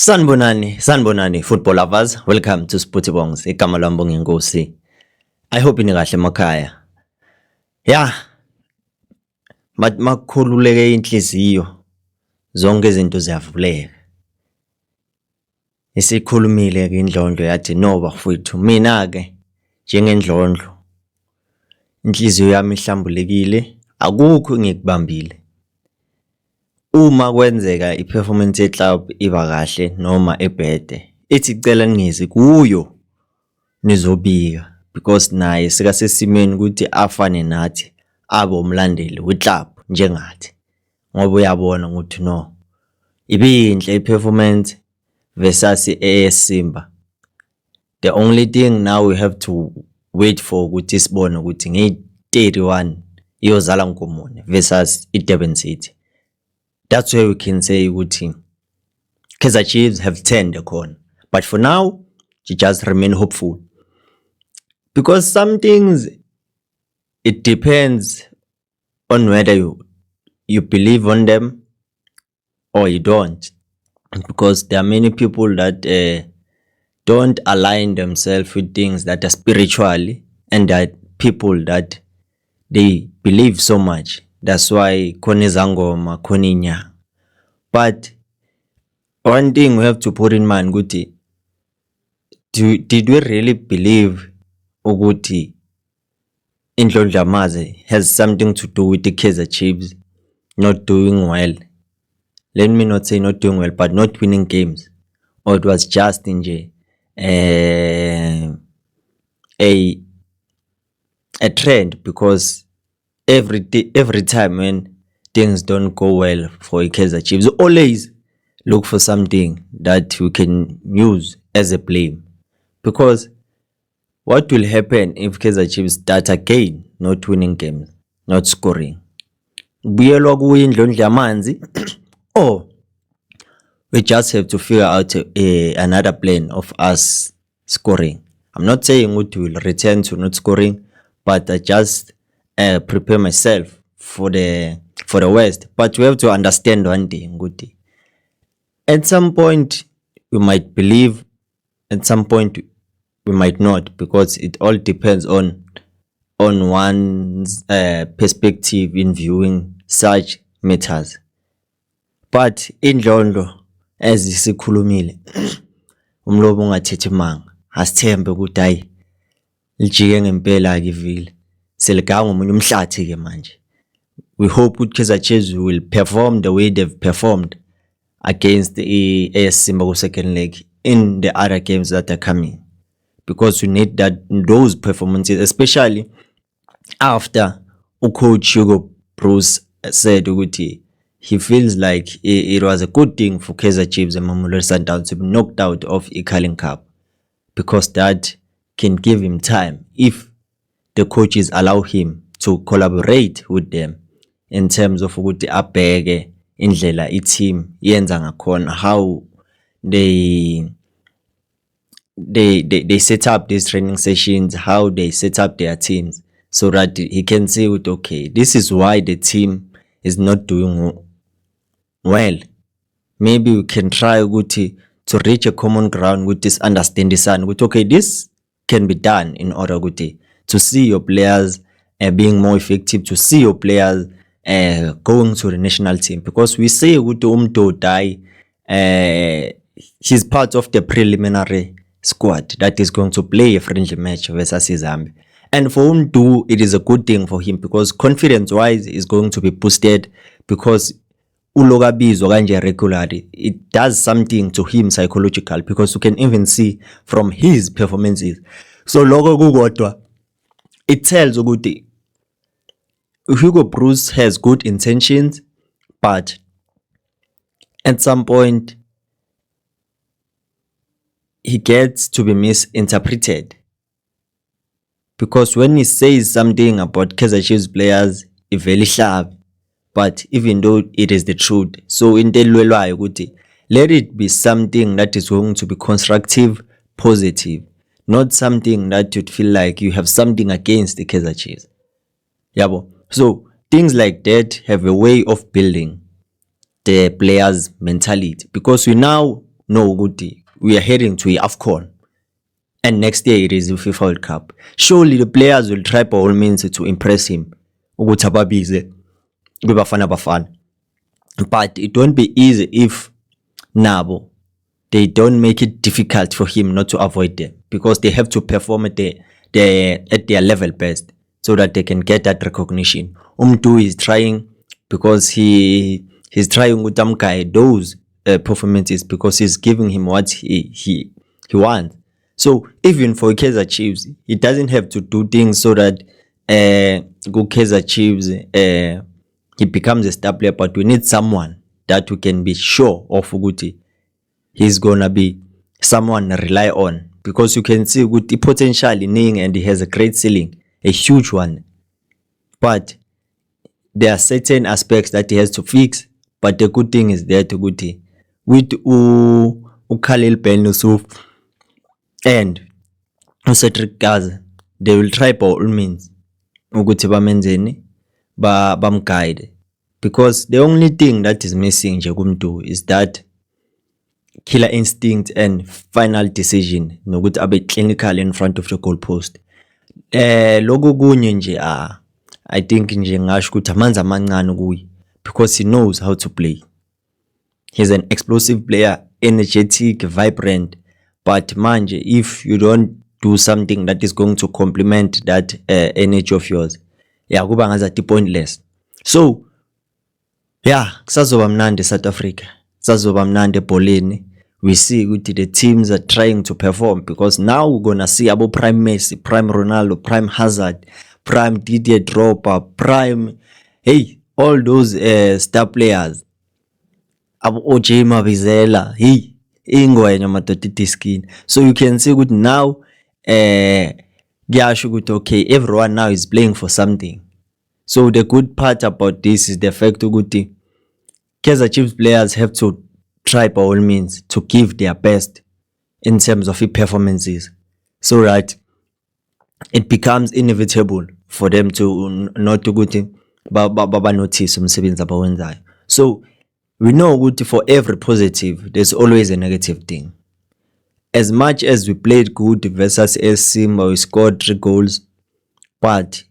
Sanibonani football lovers, welcome to Sportibongs. Igama lami Bonginkosi. I hope ini kahle emakhaya. Makukhululeke inhliziyo zonke izinto ziyavuleka. Isikhulumile ke indlondlo yathi no bafowethu mina ke njengendlondlo inhliziyo yami ihlambulekile akukho ngikubambile. Uma kwenzeka iperformance yeclub iba kahle noma ebhede ethi cela ningezi kuyo nizobika because naye sika sesimeni ukuthi afane nathi abe umlandeli weclub njengathi ngoba uyabona ukuthi no ibinhle iperformance versus AS Simba. The only thing now we have to wait for ukuthi sibone ukuthi nge31 iyozala Nkomone versus iDurban City. That's where we can say ukuthi Kaizer Chiefs have turned the corner. But for now, you just remain hopeful. Because some things, it depends on whether you believe on them or you don't. Because there are many people that don't align themselves with things that are spiritually, and there are people that they believe so much. That's why khona izangoma khona inyanga. But one thing we have to put in mind ukuthi did we really believe ukuthi indlondlamaze has something to do with the Kaizer Chiefs not doing well? Let me not say not doing well, but not winning games. Or it was just nje a trend, because every time when things don't go well for Kaizer Chiefs, always look for something that we can use as a blame. Because what will happen if Kaizer Chiefs start again not winning games, not scoring? Buyelwa kuye indlondlo yamanzi or we just have to figure out another plan of us scoring. I'm not saying we will return to not scoring, but I just prepare myself for the worst. But we have to understand one thing, good. At some point we might believe, at some point we might not, because it all depends on one's perspective in viewing such matters. But indlondlo as isikhulumile umlobo ungathethi manga, asithembe ukuthi hayi lijike ngempela ke ivile seliganga umunye umhlathi ke manje. We hope ukuthi Kaizer Chiefs will perform the way they've performed against the AS Simba ku second leg in the other games that are coming, because we need those performances, especially after coach Hugo Bruce said ukuthi he feels like it was a good thing for Kaizer Chiefs and Mamelodi Sundowns to be knocked out of Carling Cup, because that can give him time if the coaches allow him to collaborate with them in terms of ukuthi abheke indlela team yenza ngakhona, how they set up these training sessions, how they set up their teams, so that he can say with okay, this is why the team is not doing well. Maybe we can try to reach a common ground with this understanding with okay, this can be done in order to see your players being more effective, to see your players going to the national team. Because we say die he's part of the preliminary squad that is going to play a friendly match versus Zambia. And for Umdu, it is a good thing for him, because confidence-wise is going to be boosted, because ulogabizwa kanje regularly, it does something to him psychological, because you can even see from his performances. So logo kukodwa, it tells ukuthi Hugo Bruce has good intentions, but at some point he gets to be misinterpreted. Because when he says something about Kaizer Chiefs players, it's very sharp, but even though it is the truth, so in the let it be something that is going to be constructive, positive, not something that you'd feel like you have something against the Kaizer Chiefs. Yabo. So things like that have a way of building the players' mentality, because we now know ukuthi we are heading to AFCON and next year it is the FIFA World Cup. Surely the players will try by all means to impress him ukuthi ababize kubafana bafana. But it won't be easy if nabo they don't make it difficult for him not to avoid them, because they have to perform at their level best so that they can get that recognition. Is trying because he's trying with them guy those performances because he's giving him what he wants. So even for Kaizer Chiefs, he doesn't have to do things so that Kaizer Chiefs he becomes a star player, but we need someone that we can be sure of Uguti. He's gonna be someone to rely on, because you can see Uguti potential in and he has a great ceiling, a huge one. But there are certain aspects that he has to fix. But the good thing is that Uguti with Khalil Ben Yusuf and Cedric Gaza, they will try by all means Uguti bamenzeni bamguide, because the only thing that is missing nje is that killer instinct and final decision nokuthi abe clinical in front of the goalpost. Lokho kunye nje I think nje ngasho ukuthi amanzi amancane kuye, because he knows how to play. He's an explosive player, energetic, vibrant, but manje if you don't do something that is going to complement that energy of yours, kuba ngazathi pointless. So kusazoba mnandi South Africa, kusazoba mnandi ebholeni. We see ukuthi the teams are trying to perform, because now we're gonna see abo prime Messi, prime Ronaldo, prime Hazard, prime Didier Drogba, prime all those star players, abo OJ Mabizela, ingwenya madoda skin. So you can see good now okay, everyone now is playing for something. So the good part about this is the fact that Kaizer Chiefs players have to try by all means to give their best in terms of performances, so that it becomes inevitable for them to not to go to notice umsebenzi abawenzayo. So we know that for every positive there's always a negative thing. As much as we played good versus AS Simba, we scored 3 goals, but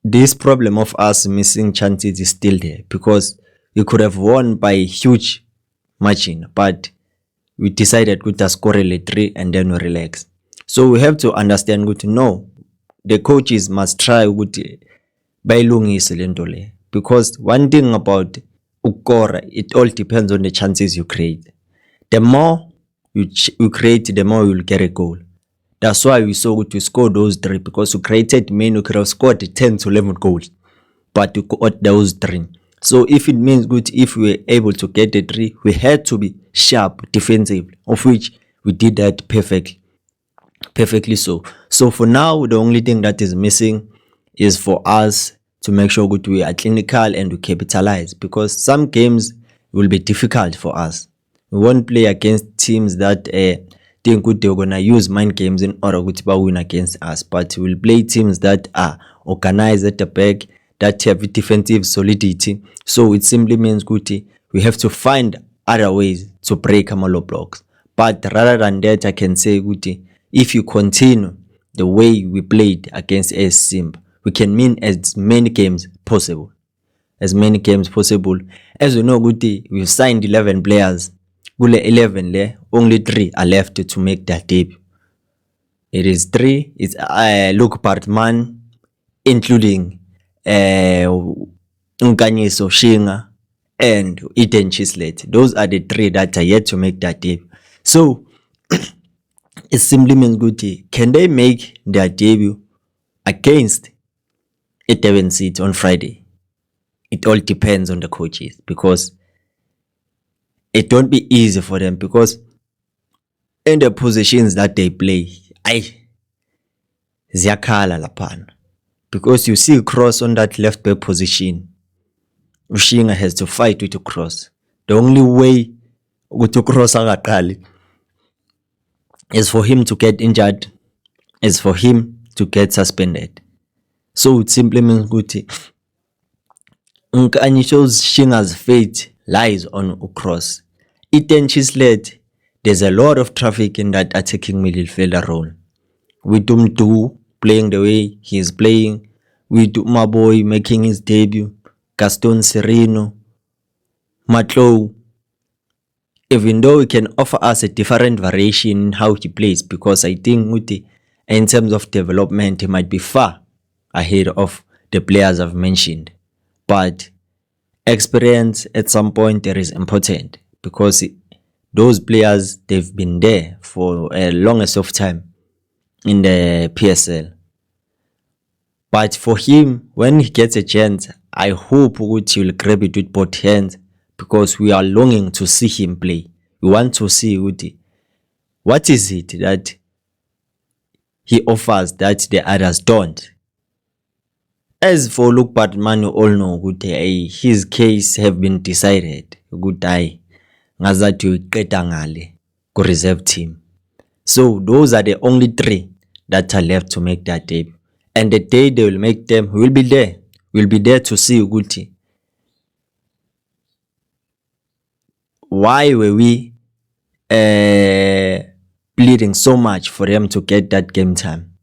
this problem of us missing chances is still there, because we could have won by a huge margin, but we decided to score 3 and then we relax. So we have to understand that no, the coaches must try to bayilungise lento le, because one thing about ukora, it all depends on the chances you create. The more you create, the more you'll get a goal. That's why we saw to score those 3, because we created we could have scored 10 to 11 goals, but we got those 3. So if it means good, if we were able to get the 3, we had to be sharp defensively, of which we did that perfectly so. So for now, the only thing that is missing is for us to make sure that we are clinical and we capitalize, because some games will be difficult for us. We won't play against teams that think they're gonna use mind games in order to win against us, but we'll play teams that are organized at the back, that have defensive solidity. So it simply means we have to find other ways to break low blocks. But rather than that, I can say if you continue the way we played against AS Simba, we can win as many games possible. As many games possible. As we know, we've signed 11 players. Kule 11 le, only 3 are left to make their debut. It is 3. It's Luke Partman, including Nkanyiso Shinga and Eden Chislett. Those are the 3 that are yet to make their debut. So it simply means can they make their debut against a 7 seed on Friday? It all depends on the coaches, because it won't be easy for them, because in the positions that they play, ziyakhala laphana. Because you see Cross on that left back position, Ushinga has to fight with the Cross. The only way to Cross akaqali is for him to get injured, is for him to get suspended. So it simply means Nkanyiso's Shinga's fate lies on Cross. Ethan Chislet, there's a lot of traffic in that attacking midfielder role. With Dumdu playing the way he is playing, with Maboy making his debut, Gaston Sereno, Matlow, even though he can offer us a different variation in how he plays, because I think Muti, in terms of development, he might be far ahead of the players I've mentioned. But experience at some point there is important, because those players, they've been there for a longest of time in the PSL. But for him, when he gets a chance, I hope he will grab it with both hands, because we are longing to see him play. We want to see what is it that he offers that the others don't. As for Luke Batman, you all know his case have been decided. Good eye. Ngazathi uyiqeda ngale ku reserve team. So those are the only three that are left to make that debut. And the day they will make them, we will be there. We'll be there to see Uguti. Why were we pleading so much for them to get that game time?